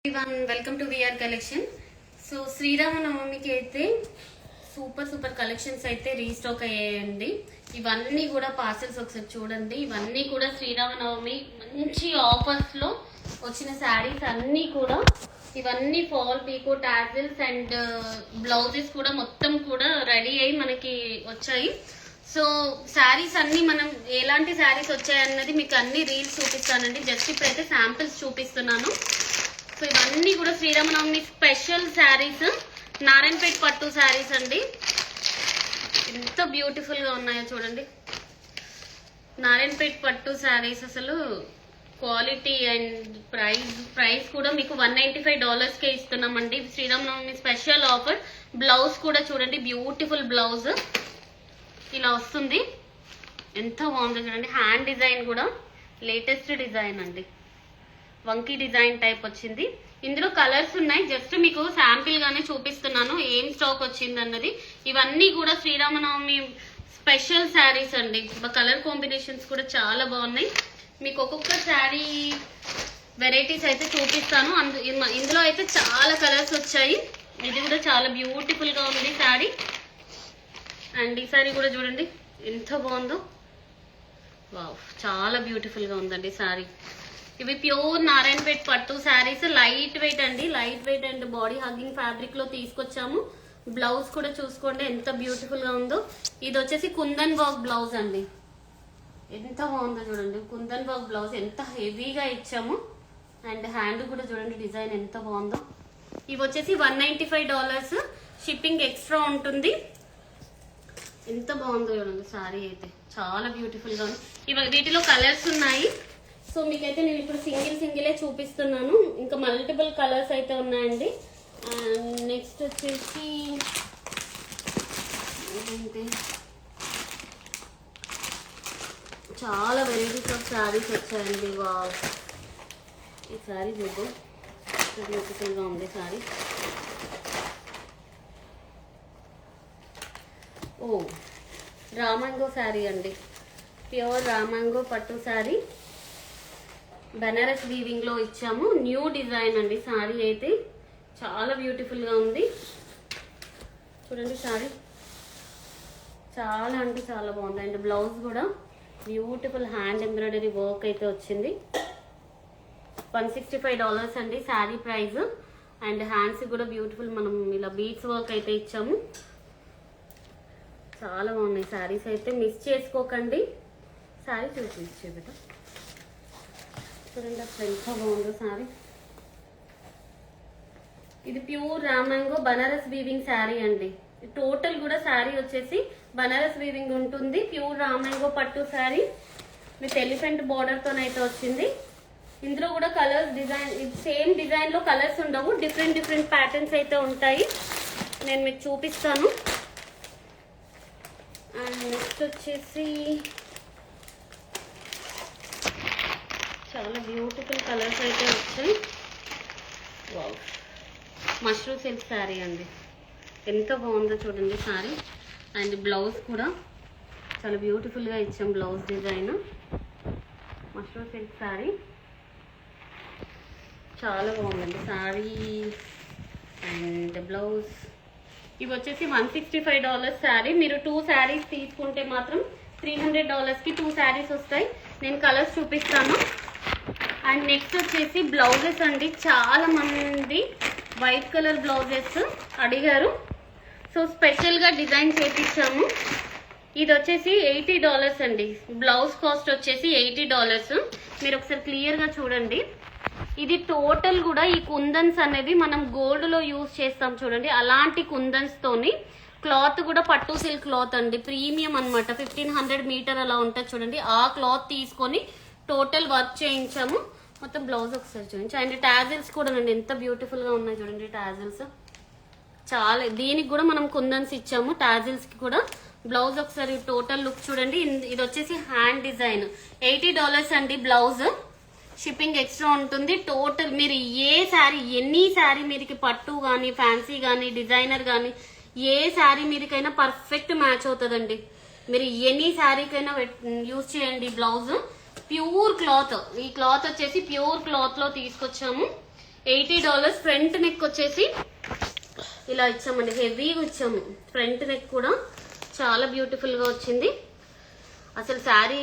Welcome to VR collection. So శ్రీరామనవమికి అయితే super collections అయితే రీస్టాక్ అయ్యాయండి. ఇవన్నీ కూడా పార్సల్స్ ఒకసారి చూడండి. ఇవన్నీ కూడా శ్రీరామనవమి మంచి ఆఫర్స్ లో వచ్చిన శారీస్ అన్నీ కూడా. ఇవన్నీ ఫాల్ పీకో టాజిల్స్ అండ్ బ్లౌజెస్ కూడా మొత్తం కూడా రెడీ అయ్యి మనకి వచ్చాయి. సో శారీస్ అన్ని మనం ఎలాంటి శారీస్ వచ్చాయన్నది మీకు అన్ని రీల్స్ చూపిస్తానండి. జస్ట్ ఇప్పుడైతే శాంపిల్స్ చూపిస్తున్నాను. సో ఇవన్నీ కూడా శ్రీరామనవమి స్పెషల్ శారీస్, నారాయణపేట్ పట్టు శారీస్ అండి. ఎంత బ్యూటిఫుల్ గా ఉన్నాయో చూడండి. నారాయణపేట్ పట్టు శారీస్ అసలు క్వాలిటీ అండ్ ప్రైస్ కూడా మీకు $195 కే ఇస్తున్నామండి. Sri Rama Navami special offer. బ్లౌజ్ కూడా చూడండి, బ్యూటిఫుల్ బ్లౌజ్ ఇలా వస్తుంది. ఎంత బాగుందో చూడండి. హ్యాండ్ డిజైన్ కూడా లేటెస్ట్ డిజైన్ అండి. వంకీ డిజైన్ టైప్ వచ్చింది. ఇందులో కలర్స్ ఉన్నాయి. జస్ట్ మీకు శాంపిల్ గానే చూపిస్తున్నాను ఏం స్టాక్ వచ్చింది అన్నది. ఇవన్నీ కూడా శ్రీరామనవమి స్పెషల్ శారీస్ అండి. కలర్ కాంబినేషన్స్ కూడా చాలా బాగున్నాయి. మీకు ఒక్కొక్క శారీ వెరైటీస్ అయితే చూపిస్తాను. ఇందులో అయితే చాలా కలర్స్ వచ్చాయి. ఇది కూడా చాలా బ్యూటిఫుల్ గా ఉంది శారీ. అండ్ ఈ శారీ కూడా చూడండి ఎంత బాగుందో. వావ్, చాలా బ్యూటిఫుల్ గా ఉందండి శారీ. ఇవి ప్యూర్ నారాయణపేట్ పట్టు శారీస్. లైట్ వెయిట్ అండి, light weight and body hugging fabric లో తీసుకొచ్చాము. బ్లౌజ్ కూడా చూసుకోండి ఎంత బ్యూటిఫుల్ గా ఉందో. ఇది వచ్చేసి కుందన్ వర్క్ బ్లౌజ్ అండి. ఎంత బాగుందో చూడండి. కుందన్ వర్క్ బ్లౌజ్ ఎంత హెవీగా ఇచ్చాము. అండ్ హ్యాండ్ కూడా చూడండి డిజైన్ ఎంత బాగుందో. ఇవి వచ్చేసి $195. షిప్పింగ్ ఎక్స్ట్రా ఉంటుంది. ఎంత బాగుందో చూడండి శారీ అయితే చాలా బ్యూటిఫుల్ గా ఉంది. వీటిలో కలర్స్ ఉన్నాయి. సో మీకైతే నేను ఇప్పుడు సింగిలే చూపిస్తున్నాను. ఇంకా మల్టిపుల్ కలర్స్ అయితే ఉన్నాయండి. అండ్ నెక్స్ట్ వచ్చేసి చాలా వెరైటీస్ ఆఫ్ శారీస్ వచ్చాయండి. వావ్, ఈ శారీ చూద్దాం. బ్యూటిఫుల్గా ఉంది శారీ. ఓ, రామాంగో శారీ అండి. ప్యూర్ రామాంగో పట్టు శారీ. బనారస్ వీవింగ్ లో ఇచ్చాము. న్యూ డిజైన్ అండి. శారీ అయితే చాలా బ్యూటిఫుల్ గా ఉంది. చూడండి శారీ చాలా అంటే చాలా బాగుంది. అండ్ బ్లౌజ్ కూడా బ్యూటిఫుల్ హ్యాండ్ ఎంబ్రాయిడరీ వర్క్ అయితే వచ్చింది. $165 అండి శారీ ప్రైస్. అండ్ హ్యాండ్స్ కూడా బ్యూటిఫుల్ మనం ఇలా బీడ్స్ వర్క్ అయితే ఇచ్చాము. చాలా బాగున్నాయి శారీస్ అయితే. మిస్ చేసుకోకండి. శారీ చూపించే బిడ్డ చూడండి అసలు ఎంత బాగుందో శారీ. ఇది ప్యూర్ రామాంగో బనారస్ వీవింగ్ శారీ అండి. టోటల్ కూడా శారీ వచ్చేసి బనారస్ వీవింగ్ ఉంటుంది. ప్యూర్ రామాంగో పట్టు శారీ విత్ ఎలిఫెంట్ బార్డర్ తోనైతే వచ్చింది. ఇందులో కూడా కలర్స్ డిజైన్ సేమ్ డిజైన్ లో కలర్స్ ఉండవు. డిఫరెంట్ ప్యాటర్న్స్ అయితే ఉంటాయి. నేను మీకు చూపిస్తాను. అండ్ నెక్స్ట్ వచ్చేసి చాలా బ్యూటిఫుల్ కలర్స్ అయితే వచ్చాయి. వావ్, మష్రూమ్ సిల్క్ శారీ అండి. ఎంత బాగుందో చూడండి శారీ. అండ్ బ్లౌజ్ కూడా చాలా బ్యూటిఫుల్గా ఇచ్చాం. Blouse design mushroom silk sari చాలా బాగుందండి శారీ. అండ్ బ్లౌజ్ ఇవి వచ్చేసి $165 శారీ. మీరు 2 శారీస్ తీసుకుంటే మాత్రం $300కి 2 శారీస్ వస్తాయి. నేను కలర్స్ చూపిస్తాను. అండ్ నెక్స్ట్ వచ్చేసి బ్లౌజెస్ అండి. చాలా మంది వైట్ కలర్ బ్లౌజెస్ అడిగారు. సో స్పెషల్గా డిజైన్ చేపించాము. ఇది వచ్చేసి $80 అండి. బ్లౌజ్ కాస్ట్ వచ్చేసి $80. మీరు ఒకసారి క్లియర్గా చూడండి. ఇది టోటల్ కూడా ఈ కుందన్స్ అనేవి మనం గోల్డ్ లో యూజ్ చేస్తాం చూడండి. అలాంటి కుందన్స్ తోని క్లాత్ కూడా పట్టు సిల్క్ క్లాత్ అండి. ప్రీమియం అనమాట. 1500 మీటర్ అలా ఉంటుంది చూడండి. ఆ క్లాత్ తీసుకొని టోటల్ వర్క్ చేయించాము. మొత్తం బ్లౌజ్ ఒకసారి చూపించి. అండ్ టాజిల్స్ కూడా అండి ఎంత బ్యూటిఫుల్ గా ఉన్నాయి చూడండి. టాజిల్స్ చాలా. దీనికి కూడా మనం కుందన్స్ ఇచ్చాము. టాజిల్స్ కి కూడా బ్లౌజ్ ఒకసారి టోటల్ లుక్ చూడండి. ఇది వచ్చేసి హ్యాండ్ డిజైన్. $80 అండి బ్లౌజ్. షిప్పింగ్ ఎక్స్ట్రా ఉంటుంది. టోటల్ మీరు ఏ శారీ ఎనీ శారీ మీరికి పట్టు కానీ ఫ్యాన్సీ కానీ డిజైనర్ కానీ ఏ శారీ మీరికైనా పర్ఫెక్ట్ మ్యాచ్ అవుతుందండి. మీరు ఎనీ శారీకైనా యూజ్ చేయండి. Blouse pure cloth. ఈ క్లాత్ వచ్చేసి ప్యూర్ క్లాత్ లో తీసుకొచ్చాము. $80. ఫ్రంట్ నెక్ వచ్చేసి ఇలా ఇచ్చామండి, హెవీగా ఇచ్చాము. ఫ్రంట్ నెక్ కూడా చాలా బ్యూటిఫుల్ గా వచ్చింది. అసలు శారీ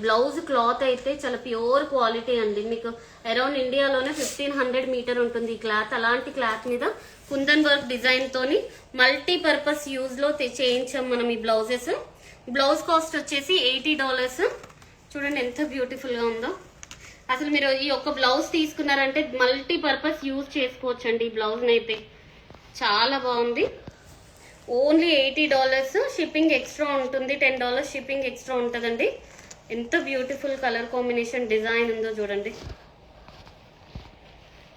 బ్లౌజ్ క్లాత్ అయితే చాలా ప్యూర్ క్వాలిటీ అండి. మీకు అరౌండ్ ఇండియాలోనే 1500 మీటర్ ఉంటుంది ఈ క్లాత్. అలాంటి క్లాత్ మీద కుందన్ వర్క్ డిజైన్ తోని మల్టీపర్పస్ యూజ్ లో చేయించాం మనం ఈ బ్లౌజెస్. బ్లౌజ్ కాస్ట్ వచ్చేసి $80. చూడండి ఎంత బ్యూటిఫుల్ గా ఉందో. అసలు మీరు ఈ ఒక్క బ్లౌజ్ తీసుకున్నారంటే మల్టీపర్పస్ యూజ్ చేసుకోవచ్చు అండి ఈ బ్లౌజ్ అయితే. చాలా బాగుంది. ఓన్లీ $80. షిప్పింగ్ ఎక్స్ట్రా ఉంటుంది, $10 షిప్పింగ్ ఎక్స్ట్రా ఉంటుందండి. ఎంత బ్యూటిఫుల్ కలర్ కాంబినేషన్ డిజైన్ ఉందో చూడండి,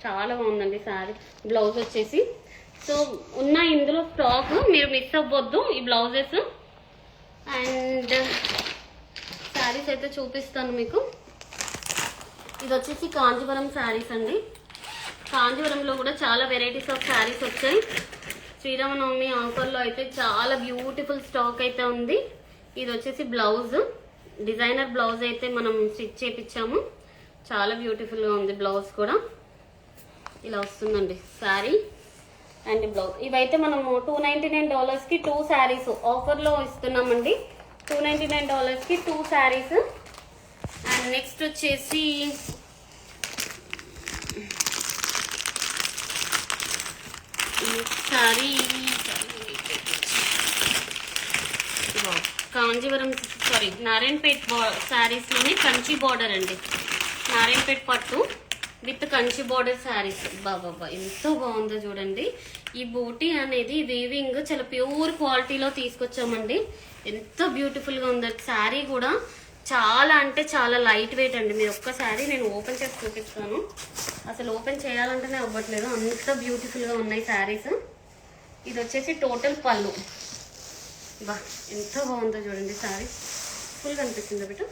చాలా బాగుందండి శారీ. బ్లౌజ్ వచ్చేసి సో ఉన్న ఇందులో స్టాక్ మీరు మిస్ అవ్వద్దు ఈ బ్లౌజెస్. అండ్ శారీస్ అయితే చూపిస్తాను మీకు. ఇది వచ్చేసి కాంజీవరం శారీస్ అండి. కాంజీవరంలో కూడా చాలా వెరైటీస్ ఆఫ్ శారీస్ వచ్చాయి. శ్రీరామనవమి ఆఫర్లో అయితే చాలా బ్యూటిఫుల్ స్టాక్ అయితే ఉంది. ఇది వచ్చేసి బ్లౌజ్, డిజైనర్ బ్లౌజ్ అయితే మనం స్టిచ్ చేపించాము. చాలా బ్యూటిఫుల్గా ఉంది బ్లౌజ్ కూడా. ఇలా వస్తుందండి శారీ అండ్ బ్లౌజ్. ఇవైతే మనము $299కి 2 శారీస్ ఆఫర్లో ఇస్తున్నామండి. $299కి 2 శారీస్. అండ్ నెక్స్ట్ వచ్చేసి కాంజీవరం నారాయణపేట్ శారీస్ లోని కంచి బార్డర్ అండి. నారాయణపేట్ పట్టు విత్ కంచి బార్డర్ శారీస్. బాబా ఎంతో బాగుందో చూడండి. ఈ బూటీ అనేది వీవింగ్ చాలా ప్యూర్ క్వాలిటీలో తీసుకొచ్చామండి. ఎంత బ్యూటిఫుల్ గా ఉందో శారీ కూడా. చాలా అంటే చాలా లైట్ వెయిట్ అండి. మీరు ఒక్కసారి నేను ఓపెన్ చేసి చూపిస్తాను. అసలు ఓపెన్ చేయాలంటేనే అవ్వట్లేదు, అంత బ్యూటిఫుల్ గా ఉన్నాయి శారీస్. ఇది వచ్చేసి టోటల్ పళ్ళు. బా ఎంత బాగుందో చూడండి శారీ. ఫుల్ కనిపిస్తుందా బిడ్డ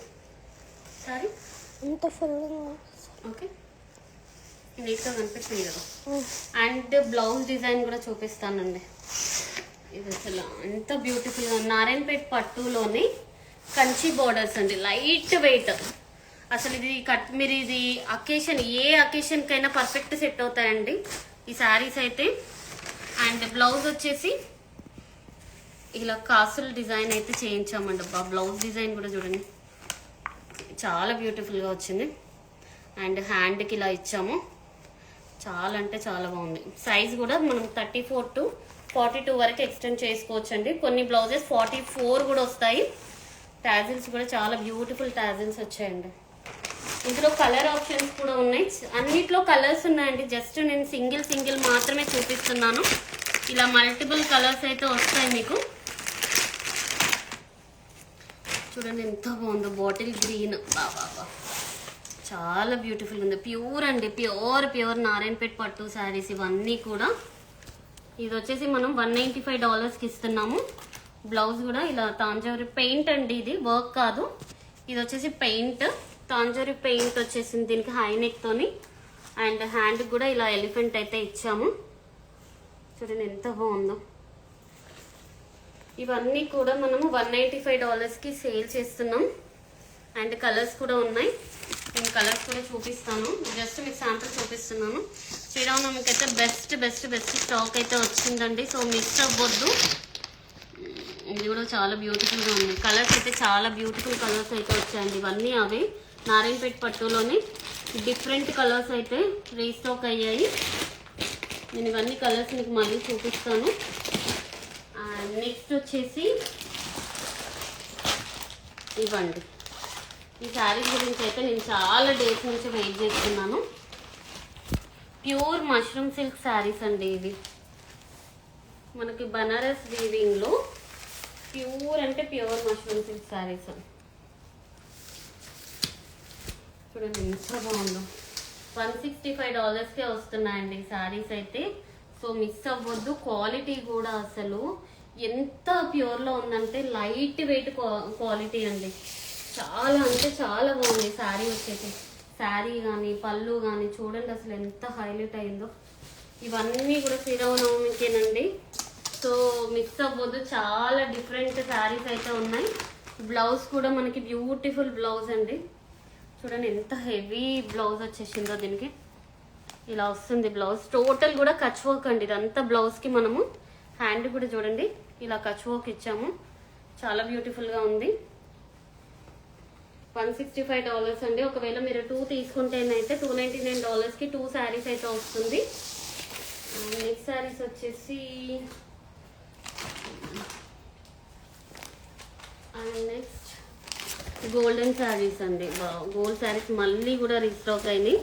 శారీ? ఎంత ఫుల్ ఓకే, నీట్ గా కనిపిస్తుంది కదా. అండ్ బ్లౌజ్ డిజైన్ కూడా చూపిస్తానండి. ఇది అసలు ఎంత బ్యూటిఫుల్ గా. నారాయణపేట్ పట్టులోని కంచి బోర్డర్స్ అండి, లైట్ వెయిట్. అసలు ఇది మీరు ఇది అకేషన్, ఏ అకేషన్ కైనా పర్ఫెక్ట్ సెట్ అవుతాయండి ఈ శారీస్ అయితే. అండ్ బ్లౌజ్ వచ్చేసి ఇలా కాసుల డిజైన్ అయితే చేయించామండి. బ్లౌజ్ డిజైన్ కూడా చూడండి చాలా బ్యూటిఫుల్గా వచ్చింది. అండ్ హ్యాండ్కి ఇలా ఇచ్చాము. చాలా అంటే చాలా బాగుంది. సైజ్ కూడా మనం 34 to 42 వరకు ఎక్స్టెండ్ చేసుకోవచ్చు అండి. కొన్ని బ్లౌజెస్ 44 కూడా వస్తాయి. టాజిల్స్ కూడా చాలా బ్యూటిఫుల్ టాజిల్స్ వచ్చాయండి. ఇందులో కలర్ ఆప్షన్స్ కూడా ఉన్నాయి. అన్నిట్లో కలర్స్ ఉన్నాయండి. జస్ట్ నేను సింగిల్ మాత్రమే చూపిస్తున్నాను. ఇలా మల్టిపుల్ కలర్స్ అయితే వస్తాయి మీకు. చూడండి ఎంత బాగుందో. బాటిల్ గ్రీన్, బాబా చాలా బ్యూటిఫుల్ ఉంది. ప్యూర్ అండి, ప్యూర్ నారాయణపేట్ పట్టు శారీస్ ఇవన్నీ కూడా. ఇది వచ్చేసి మనం $195కి ఇస్తున్నాము. బ్లౌజ్ కూడా ఇలా తాంజావూరి పెయింట్ అండి, ఇది వర్క్ కాదు. ఇది వచ్చేసి పెయింట్, తాంజావూరి పెయింట్ వచ్చేసింది దీనికి హై నెక్ తోని. అండ్ హ్యాండ్ కూడా ఇలా ఎలిఫెంట్ అయితే ఇచ్చాము. చూడండి ఎంత బాగుందో. ఇవన్నీ కూడా మనము $195కి సేల్ చేస్తున్నాం. అండ్ కలర్స్ కూడా ఉన్నాయి. నేను కలర్స్ కూడా చూపిస్తాను. జస్ట్ మీకు శాంపుల్ చూపిస్తున్నాను. శ్రీరామనవమికి అయితే బెస్ట్ స్టాక్ అయితే వచ్చిందండి. సో మిస్ అవ్వద్దు. ఇది కూడా చాలా బ్యూటిఫుల్గా ఉంది. కలర్స్ అయితే చాలా బ్యూటిఫుల్ కలర్స్ అయితే వచ్చాయండి. ఇవన్నీ అవే నారాయణపేట్ పట్టులోనే డిఫరెంట్ కలర్స్ అయితే రీస్టాక్ అయ్యాయి. నేను ఇవన్నీ కలర్స్ మీకు మళ్ళీ చూపిస్తాను. అండ్ నెక్స్ట్ వచ్చేసి ఇవ్వండి. ఈ శారీ గురించి అయితే నేను చాలా డేస్ నుంచి వెయిట్ చేస్తున్నాను. ప్యూర్ మష్రూమ్ సిల్క్ శారీస్ అండి. ఇవి మనకి బనారస్ వీవింగ్లో ప్యూర్ అంటే ప్యూర్ మష్రూమ్ సిల్క్ శారీస్. చూడండి ఎంత బాగుందో. $165కే వస్తున్నాయండి ఈ శారీస్ అయితే. సో మిస్ అవ్వద్దు. క్వాలిటీ కూడా అసలు ఎంత ప్యూర్లో ఉందంటే లైట్ వెయిట్ క్వాలిటీ అండి. చాలా అంటే చాలా బాగుంది శారీ వచ్చేసి. శారీ కానీ పళ్ళు కానీ చూడండి అసలు ఎంత హైలైట్ అయిందో. ఇవన్నీ కూడా శ్రీరామనవమికేనండి. సో మిక్స్ అవ్వద్దు. చాలా డిఫరెంట్ శారీస్ అయితే ఉన్నాయి. బ్లౌజ్ కూడా మనకి బ్యూటిఫుల్ బ్లౌజ్ అండి. చూడండి ఎంత హెవీ బ్లౌజ్ వచ్చేసిందో దీనికి. ఇలా వస్తుంది బ్లౌజ్. టోటల్ కూడా కచ్ వర్క్ అండి ఇదంతా. బ్లౌజ్కి మనము హ్యాండ్ కూడా చూడండి ఇలా కచ్ వర్క్ ఇచ్చాము. చాలా బ్యూటిఫుల్గా ఉంది. $165 అండి. ఒకవేళ మీరు 2 తీసుకుంటేనైతే $299కి 2 శారీస్ అయితే వస్తుంది. నెక్స్ట్ శారీస్ వచ్చేసి నెక్స్ట్ గోల్డెన్ శారీస్ అండి. గోల్డ్ శారీస్ మళ్ళీ కూడా రీస్టాక్ అయినాయి.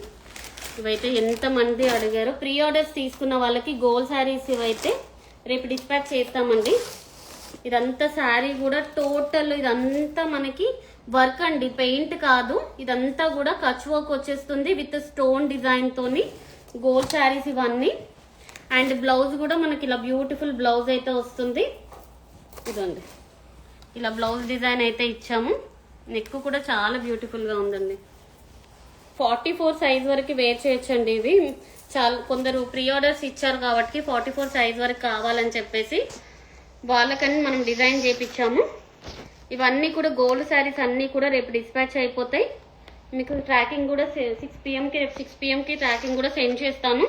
ఇవైతే ఎంతమంది అడిగారో. ప్రీ ఆర్డర్స్ తీసుకున్న వాళ్ళకి గోల్డ్ శారీస్ ఇవైతే రేపు డిస్పాచ్ చేస్తామండి. ఇదంతా శారీ కూడా టోటల్ ఇదంతా మనకి వర్క్ అండి, పెయింట్ కాదు. ఇదంతా కూడా కచ్ వర్క్ వచ్చేస్తుంది విత్ స్టోన్ డిజైన్ తోని గోల్డ్ శారీస్ ఇవన్నీ. అండ్ బ్లౌజ్ కూడా మనకి ఇలా బ్యూటిఫుల్ బ్లౌజ్ అయితే వస్తుంది. ఇదండి ఇలా బ్లౌజ్ డిజైన్ అయితే ఇచ్చాము. నెక్ కూడా చాలా బ్యూటిఫుల్ గా ఉందండి. 44 సైజ్ వరకు వేర్ చేయొచ్చండి. ఇవి చాలా కొందరు ప్రీ ఆర్డర్స్ ఇచ్చారు కాబట్టి 44 సైజ్ వరకు కావాలని చెప్పేసి వాళ్ళకని మనం డిజైన్ చేపించాము. ఇవన్నీ కూడా గోల్డ్ శారీస్ అన్నీ కూడా రేపు డిస్పాచ్ అయిపోతాయి. మీకు ట్రాకింగ్ కూడా 6 PM రేపు 6 PM ట్రాకింగ్ కూడా సెండ్ చేస్తాను.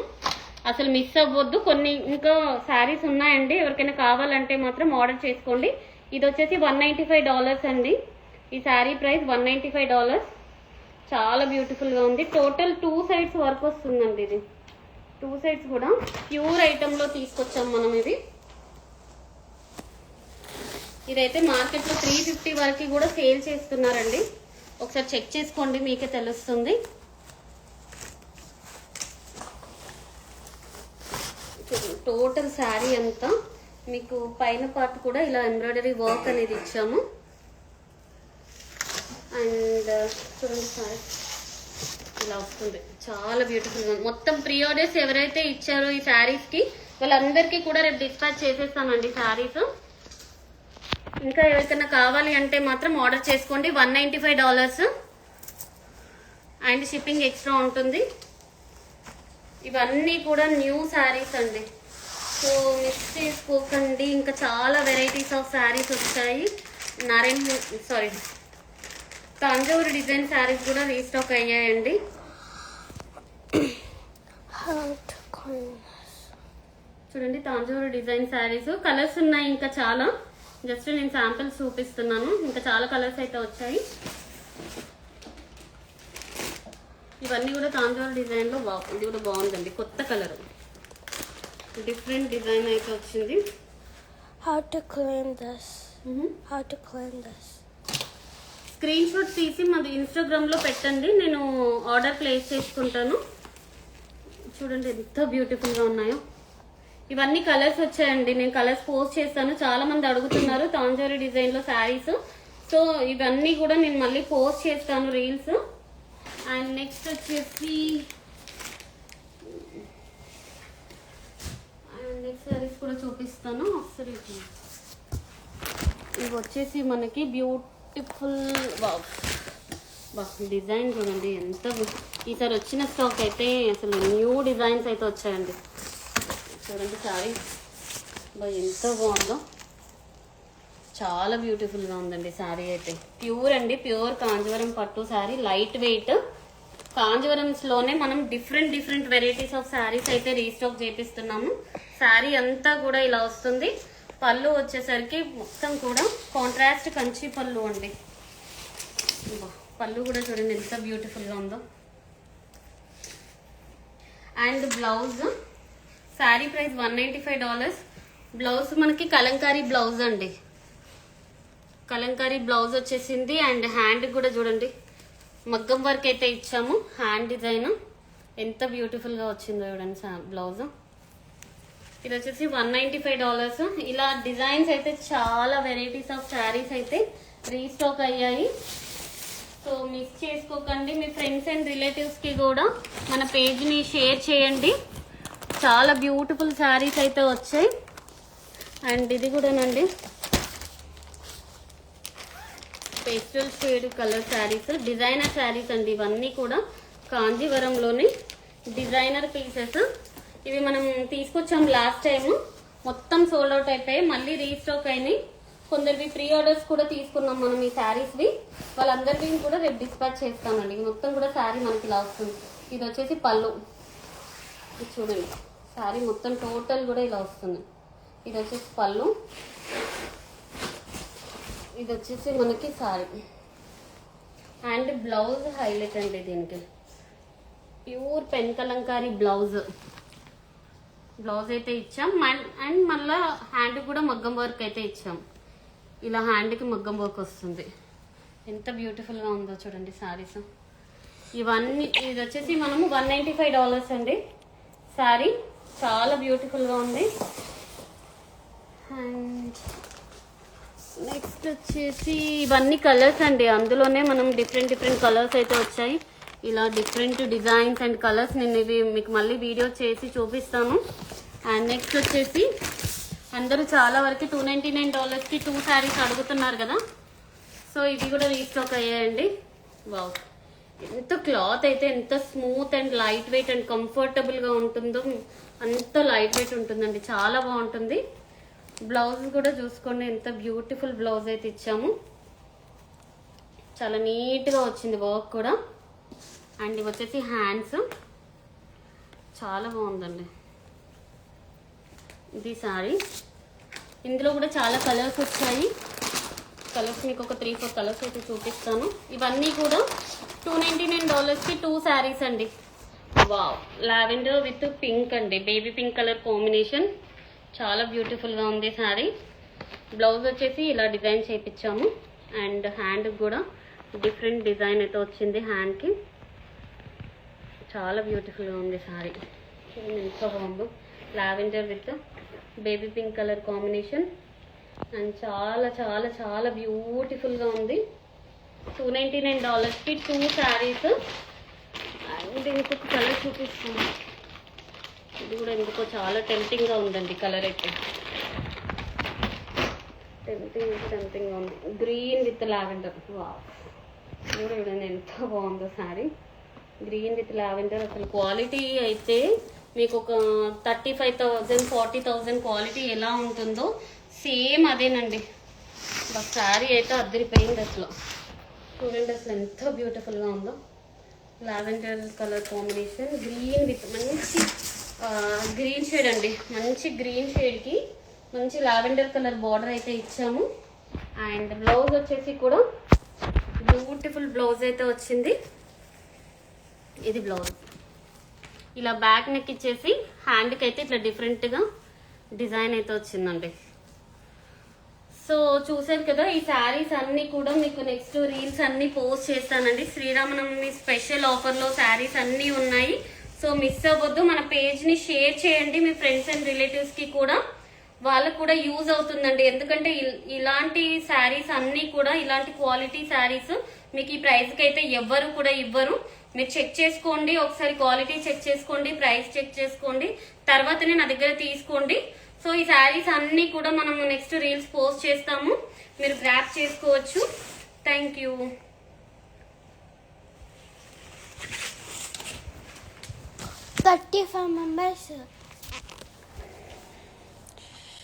అసలు మిస్ అవ్వద్దు. కొన్ని ఇంకా శారీస్ ఉన్నాయండి. ఎవరికైనా కావాలంటే మాత్రం ఆర్డర్ చేసుకోండి. ఇది వచ్చేసి $195 అండి. ఈ శారీ ప్రైస్ $195. చాలా బ్యూటిఫుల్ గా ఉంది. టోటల్ 2 సైడ్స్ వర్క్ వస్తుందండి. ఇది 2 సైడ్స్ కూడా ప్యూర్ ఐటమ్ లో తీసుకొచ్చాం మనం. ఇదైతే మార్కెట్ లో 350 వరకు కూడా సేల్ చేస్తున్నారండి. ఒకసారి చెక్ చేసుకోండి, మీకే తెలుస్తుంది. టోటల్ శారీ అంతా మీకు పైన పార్ట్ కూడా ఇలా ఎంబ్రాయిడరీ వర్క్ అనేది ఇచ్చాము. అండ్ చూడండి సారీ ఇలా వస్తుంది. చాలా బ్యూటిఫుల్గా ఉంది. మొత్తం ప్రీ ఆర్డర్స్ ఎవరైతే ఇచ్చారో ఈ శారీస్కి వాళ్ళందరికీ కూడా రేపు డిస్పాచ్ చేసేస్తానండి శారీస్. ఇంకా ఎవరికైనా కావాలి అంటే మాత్రం ఆర్డర్ చేసుకోండి. $195 అండ్ షిప్పింగ్ ఎక్స్ట్రా ఉంటుంది. ఇవన్నీ కూడా న్యూ శారీస్ అండి, సో మిక్స్ చేసుకోకండి. ఇంకా చాలా వెరైటీస్ ఆఫ్ శారీస్ వచ్చాయి. తంజావూరు డిజైన్ శారీస్ కూడా రీస్టాక్ అయ్యాయండి. చూడండి తంజావూరు డిజైన్ శారీస్ కలర్స్ ఉన్నాయి ఇంకా చాలా. జస్ట్ నేను శాంపిల్స్ చూపిస్తున్నాను. ఇంకా చాలా కలర్స్ అయితే వచ్చాయి. ఇవన్నీ కూడా తంజావూరు డిజైన్ లో ఇది కూడా బాగుందండి. కొత్త కలర్, డిఫరెంట్ డిజైన్ అయితే వచ్చింది. How to clean this? How to clean this? Screen shot తీసి మాది ఇన్స్టాగ్రామ్ లో పెట్టండి, నేను ఆర్డర్ ప్లేస్ చేసుకుంటాను. చూడండి ఎంత బ్యూటిఫుల్ గా ఉన్నాయో. ఇవన్నీ కలర్స్ వచ్చాయండి. నేను కలర్స్ పోస్ట్ చేస్తాను. చాలా మంది అడుగుతున్నారు తాంజావూరు డిజైన్ లో శారీస్. సో ఇవన్నీ కూడా నేను మళ్ళీ పోస్ట్ చేస్తాను రీల్స్. అండ్ నెక్స్ట్ వచ్చేసి నెక్స్ట్ శారీస్ కూడా చూపిస్తాను ఒకసారి. ఇవి వచ్చేసి మనకి బ్యూటిఫుల్ డిజైన్ చూడండి ఎంత. ఈసారి వచ్చిన స్టాక్ అయితే అసలు న్యూ డిజైన్స్ అయితే వచ్చాయండి. చూడండి శారీ ఎంత బాగుందో. చాలా బ్యూటిఫుల్గా ఉందండి శారీ అయితే. ప్యూర్ అండి, ప్యూర్ కాంజీవరం పట్టు శారీ, లైట్ వెయిట్. కాంజీవరంస్లోనే మనం డిఫరెంట్ వెరైటీస్ ఆఫ్ శారీస్ అయితే రీస్టాక్ చేపిస్తున్నాము. శారీ అంతా కూడా ఇలా వస్తుంది. పళ్ళు వచ్చేసరికి మొత్తం కూడా కాంట్రాస్ట్ కంచి పళ్ళు అండి. పళ్ళు కూడా చూడండి ఎంత బ్యూటిఫుల్గా ఉందో. And blouse sari price $195. Blouse మనకి కలంకారీ బ్లౌజ్ అండి. కలంకారీ బ్లౌజ్ వచ్చేసింది. అండ్ హ్యాండ్ కూడా చూడండి మగ్గం వర్క్ అయితే ఇచ్చాము. హ్యాండ్ డిజైన్ ఎంత బ్యూటిఫుల్గా వచ్చిందో చూడండి బ్లౌజ్. ఇది వచ్చేసి $195. ఇలా డిజైన్స్ అయితే చాలా వెరైటీస్ ఆఫ్ శారీస్ అయితే రీస్టాక్ అయ్యాయి. సో మిస్ చేసుకోకండి. మీ ఫ్రెండ్స్ అండ్ రిలేటివ్స్కి కూడా మన పేజ్ని షేర్ చేయండి. చాలా బ్యూటిఫుల్ శారీస్ అయితే వచ్చాయి. అండ్ ఇది కూడానండి pastel shade colour saris, designer saris అండి. ఇవన్నీ కూడా కాంజీవరంలోని డిజైనర్ పీసెస్. ఇవి మనం తీసుకొచ్చాం లాస్ట్ టైం, మొత్తం సోల్డ్ అవుట్ అయిపోయి మళ్ళీ రీస్టాక్ అయినాయి. కొందరివి ప్రీ ఆర్డర్స్ కూడా తీసుకున్నాం మనం ఈ శారీస్వి. వాళ్ళందరివి కూడా రేపు డిస్పాచ్ చేస్తామండి. మొత్తం కూడా శారీ మనకి ఇలా వస్తుంది. ఇది వచ్చేసి పళ్ళు. ఇది చూడండి శారీ మొత్తం టోటల్ కూడా ఇలా వస్తుంది. ఇది వచ్చేసి పళ్ళు, ఇది వచ్చేసి మనకి శారీ అండ్ బ్లౌజ్ హైలైట్ అండి. దీనికి ప్యూర్ పెన్ కలంకారీ బ్లౌజ్ అయితే ఇచ్చాం. అండ్ మళ్ళీ హ్యాండ్ కూడా మగ్గం వర్క్ అయితే ఇచ్చాం. ఇలా హ్యాండ్కి మగ్గం వర్క్ వస్తుంది. ఎంత బ్యూటిఫుల్గా ఉందో చూడండి శారీస్ ఇవన్నీ. ఇది వచ్చేసి మనము $195 అండి శారీ. చాలా బ్యూటిఫుల్గా ఉంది. అండ్ నెక్స్ట్ వచ్చేసి ఇవన్నీ కలర్స్ అండి. అందులోనే మనం డిఫరెంట్ కలర్స్ అయితే వచ్చాయి. ఇలా డిఫరెంట్ డిజైన్స్ అండ్ కలర్స్ నేను ఇవి మీకు మళ్ళీ వీడియో చేసి చూపిస్తాను. అండ్ నెక్స్ట్ వచ్చేసి అందరూ చాలా వరకు $299కి 2 శారీస్ అడుగుతున్నారు కదా. సో ఇవి కూడా రీస్టాక్ అయ్యాయండి. వావ్, ఎంత క్లాత్ అయితే ఎంత smooth and light weight and కంఫర్టబుల్గా ఉంటుందో అంత లైట్ వెయిట్ ఉంటుందండి. చాలా బాగుంటుంది. బ్లౌజ్ కూడా చూసుకోండి ఎంత బ్యూటిఫుల్ బ్లౌజ్ అయితే ఇచ్చాము. చాలా నీట్గా వచ్చింది వర్క్ కూడా. అండ్ ఇవి వచ్చేసి హ్యాండ్స్ చాలా బాగుందండి. ఇది సారీ. ఇందులో కూడా చాలా కలర్స్ వచ్చాయి. కలర్స్ మీకు ఒక 3-4 కలర్స్ అయితే చూపిస్తాను. ఇవన్నీ కూడా $299కి 2 శారీస్ అండి. వావ్, లావెండర్ విత్ పింక్ అండి, బేబీ పింక్ కలర్ కాంబినేషన్. చాలా బ్యూటిఫుల్గా ఉంది శారీ. బ్లౌజ్ వచ్చేసి ఇలా డిజైన్ చేయించాము. అండ్ హ్యాండ్కి కూడా డిఫరెంట్ డిజైన్ అయితే వచ్చింది హ్యాండ్కి. చాలా బ్యూటిఫుల్గా ఉంది శారీ. ఎంత బాగుందో, lavender with baby pink colour combination. And చాలా చాలా చాలా బ్యూటిఫుల్గా ఉంది. $299కి 2 శారీస్. అండ్ ఇంకొక కలర్ చూపిస్తాను. ఇది కూడా ఎందుకో చాలా టెంప్టింగ్గా ఉందండి కలర్ అయితే. టెంప్టింగ్గా ఉంది. Green with lavender. వావ్, కూడా చూడండి ఎంత బాగుందో శారీ. Green with lavender. అసలు క్వాలిటీ అయితే మీకు ఒక 35,000 40,000 క్వాలిటీ ఎలా ఉంటుందో సేమ్ అదేనండి. బస్ శారీ అయితే అద్దరిపోయింది అసలు. చూడండి అసలు ఎంత బ్యూటిఫుల్గా ఉందో. Lavender colour combination, green with మంచి గ్రీన్ షేడ్ అండి. మంచి గ్రీన్ షేడ్కి మంచి లావెండర్ కలర్ బార్డర్ అయితే ఇచ్చాము. అండ్ బ్లౌజ్ వచ్చేసి కూడా బ్యూటిఫుల్ బ్లౌజ్ అయితే వచ్చింది. ఇది బ్లౌజ్. ఇలా బ్యాక్ నెక్ ఇచ్చేసి హ్యాండ్కి అయితే ఇట్లా డిఫరెంట్గా డిజైన్ అయితే వచ్చిందండి. సో చూసారు కదా, ఈ శారీస్ అన్నీ కూడా మీకు నెక్స్ట్ రీల్స్ అన్నీ పోస్ట్ చేస్తానండి. శ్రీరామనవమి స్పెషల్ ఆఫర్లో శారీస్ అన్నీ ఉన్నాయి. సో మిస్ అవ్వద్దు. మన పేజ్ని షేర్ చేయండి మీ ఫ్రెండ్స్ అండ్ రిలేటివ్స్కి కూడా. వాళ్ళకు కూడా యూజ్ అవుతుందండి. ఎందుకంటే ఇలాంటి శారీస్ అన్నీ కూడా, ఇలాంటి క్వాలిటీ శారీస్ మీకు ఈ ప్రైస్కి అయితే ఎవ్వరు కూడా ఇవ్వరు. మీరు చెక్ చేసుకోండి, ఒకసారి క్వాలిటీ చెక్ చేసుకోండి, ప్రైస్ చెక్ చేసుకోండి, తర్వాతనే నా దగ్గర తీసుకోండి. సో ఈ శారీస్ అన్నీ కూడా మనము నెక్స్ట్ రీల్స్ పోస్ట్ చేస్తాము, మీరు గ్రాప్ చేసుకోవచ్చు. Thank you. 35 members.